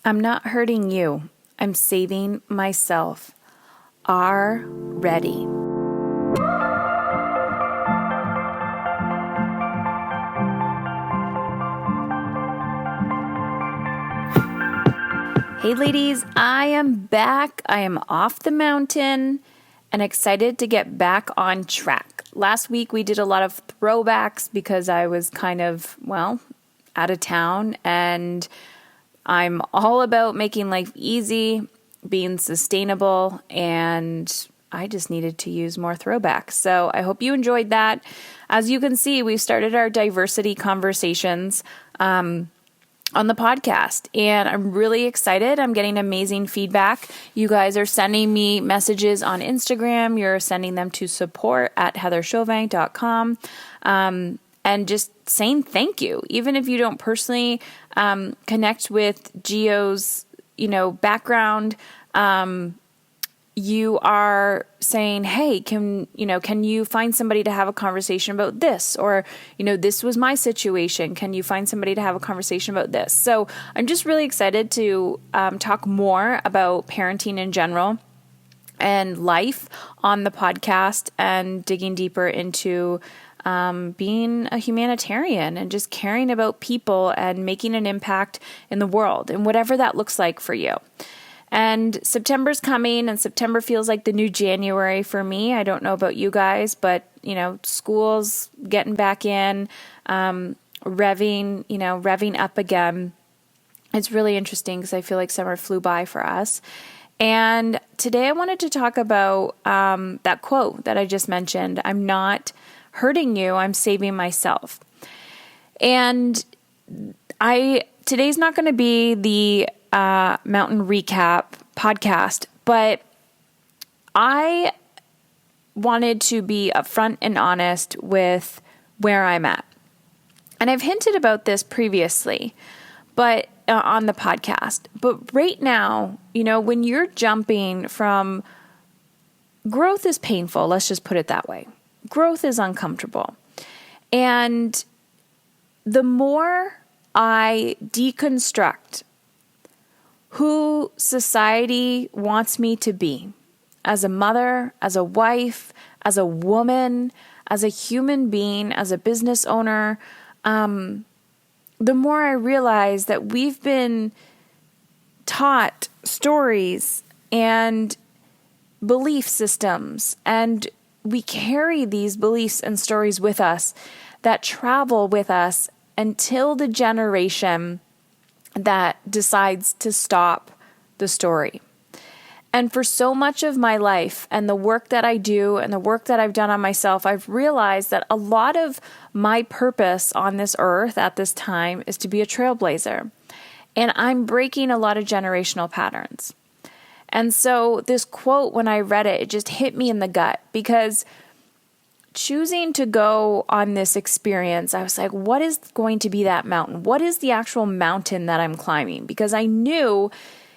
I'm not hurting you. I'm saving myself. R.Reddy. Hey ladies, I am back. I am off the mountain and excited to get back on track. Last week we did a lot of throwbacks because I was kind of, out of town, and I'm all about making life easy, being sustainable, and I just needed to use more throwbacks. So I hope you enjoyed that. As you can see, we've started our diversity conversations on the podcast, and I'm really excited. I'm getting amazing feedback. You guys are sending me messages on Instagram. You're sending them to support@heatherchauvin.com, and just saying thank you. Even if you don't personally connect with Gio's, background, you are saying, hey, can you find somebody to have a conversation about this? Or, this was my situation. Can you find somebody to have a conversation about this? So I'm just really excited to talk more about parenting in general and life on the podcast, and digging deeper into being a humanitarian and just caring about people and making an impact in the world, and whatever that looks like for you. And September's coming, and September feels like the new January for me. I don't know about you guys, but, school's getting back in, revving up again. It's really interesting because I feel like summer flew by for us. And today I wanted to talk about that quote that I just mentioned. I'm not hurting you, I'm saving myself. And today's not going to be the mountain recap podcast, but I wanted to be upfront and honest with where I'm at. And I've hinted about this previously, but on the podcast. But right now, when you're jumping from growth is painful, let's just put it that way. Growth is uncomfortable. And the more I deconstruct who society wants me to be as a mother, as a wife, as a woman, as a human being, as a business owner, the more I realize that we've been taught stories and belief systems, and we carry these beliefs and stories with us that travel with us until the generation that decides to stop the story. And for so much of my life and the work that I do and the work that I've done on myself, I've realized that a lot of my purpose on this earth at this time is to be a trailblazer. And I'm breaking a lot of generational patterns. And so this quote, when I read it, it just hit me in the gut, because choosing to go on this experience, I was like, what is going to be that mountain? What is the actual mountain that I'm climbing? Because I knew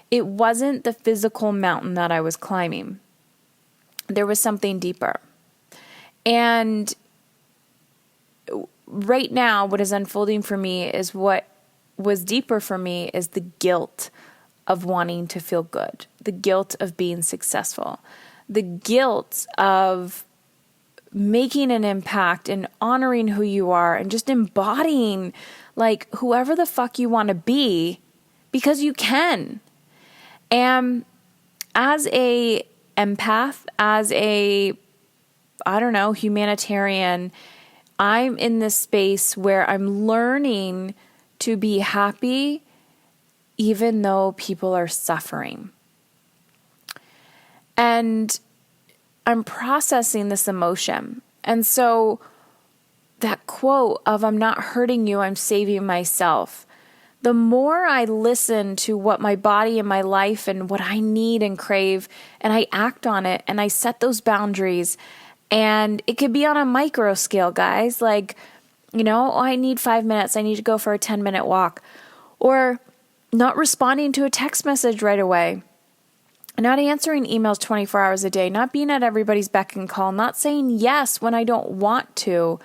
it wasn't the physical mountain that I was climbing. There was something deeper. And right now, what is unfolding for me is what was deeper for me is the guilt of wanting to feel good, the guilt of being successful, the guilt of making an impact and honoring who you are and just embodying like whoever the fuck you want to be, because you can. And as a empath, as a, humanitarian, I'm in this space where I'm learning to be happy even though people are suffering. And I'm processing this emotion. And so that quote of I'm not hurting you, I'm saving myself. The more I listen to what my body and my life and what I need and crave, and I act on it and I set those boundaries, and it could be on a micro scale, guys, like, I need 5 minutes. I need to go for a 10-minute walk, or not responding to a text message right away. Not answering emails 24 hours a day, not being at everybody's beck and call, not saying yes when I don't want to,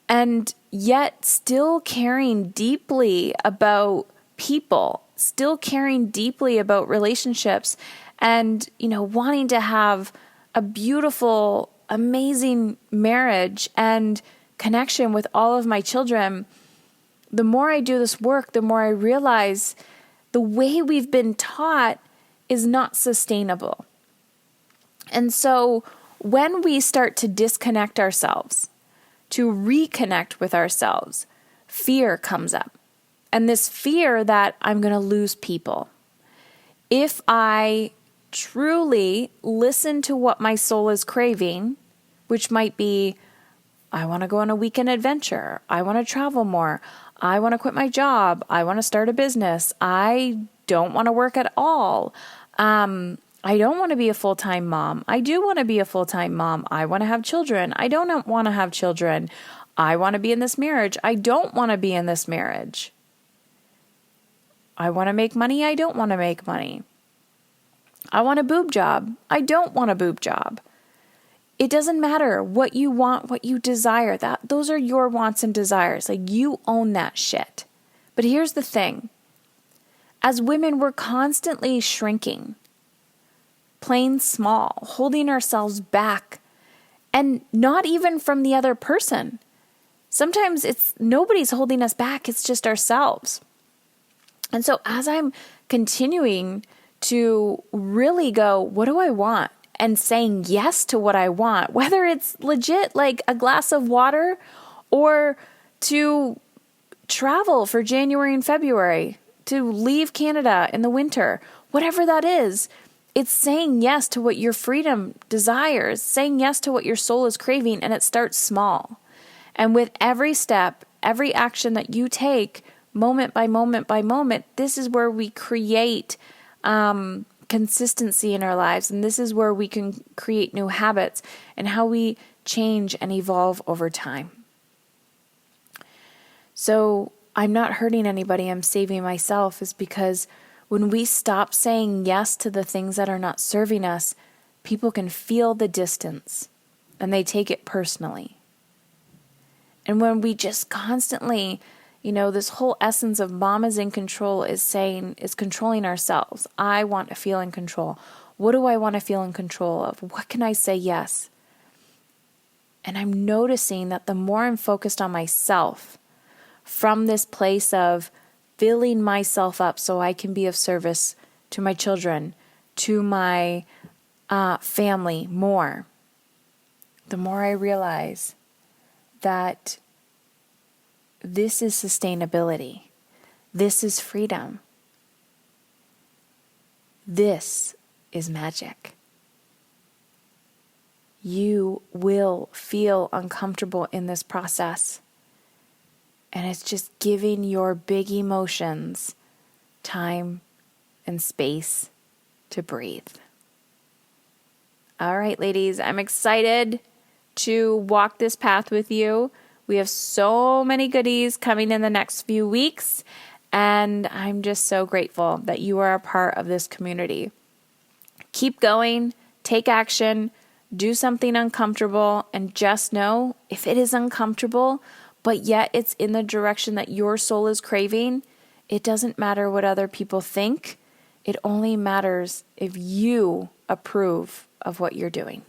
and yet still caring deeply about people still caring deeply about relationships and, wanting to have a beautiful, amazing marriage and connection with all of my children, the more I do this work, the more I realize the way we've been taught is not sustainable. And so when we start to disconnect ourselves, to reconnect with ourselves, fear comes up. And this fear that I'm going to lose people. If I truly listen to what my soul is craving, which might be, I want to go on a weekend adventure. I want to travel more. I want to quit my job. I want to start a business. I don't want to work at all. I don't want to be a full-time mom. I do want to be a full-time mom. I want to have children. I don't want to have children. I want to be in this marriage. I don't want to be in this marriage. I want to make money. I don't want to make money. I want a boob job. I don't want a boob job. It doesn't matter what you want, what you desire. Those are your wants and desires. Like, you own that shit. But here's the thing. As women, we're constantly shrinking, playing small, holding ourselves back, and not even from the other person. Sometimes nobody's holding us back. It's just ourselves. And so as I'm continuing to really go, what do I want? And saying yes to what I want, whether it's legit like a glass of water or to travel for January and February, to leave Canada in the winter, whatever that is, it's saying yes to what your freedom desires, saying yes to what your soul is craving, and it starts small. And with every step, every action that you take, moment by moment by moment, this is where we create consistency in our lives. And this is where we can create new habits and how we change and evolve over time. So I'm not hurting anybody. I'm saving myself, is because when we stop saying yes to the things that are not serving us, people can feel the distance and they take it personally. And when we just constantly, this whole essence of mom is in control is controlling ourselves. I want to feel in control. What do I want to feel in control of? What can I say yes? And I'm noticing that the more I'm focused on myself, from this place of filling myself up so I can be of service to my children, to my family more, the more I realize that this is sustainability. This is freedom. This is magic. You will feel uncomfortable in this process. And it's just giving your big emotions time and space to breathe. All right, ladies, I'm excited to walk this path with you. We have so many goodies coming in the next few weeks, and I'm just so grateful that you are a part of this community. Keep going, take action, do something uncomfortable, and just know if it is uncomfortable, but yet it's in the direction that your soul is craving, it doesn't matter what other people think. It only matters if you approve of what you're doing.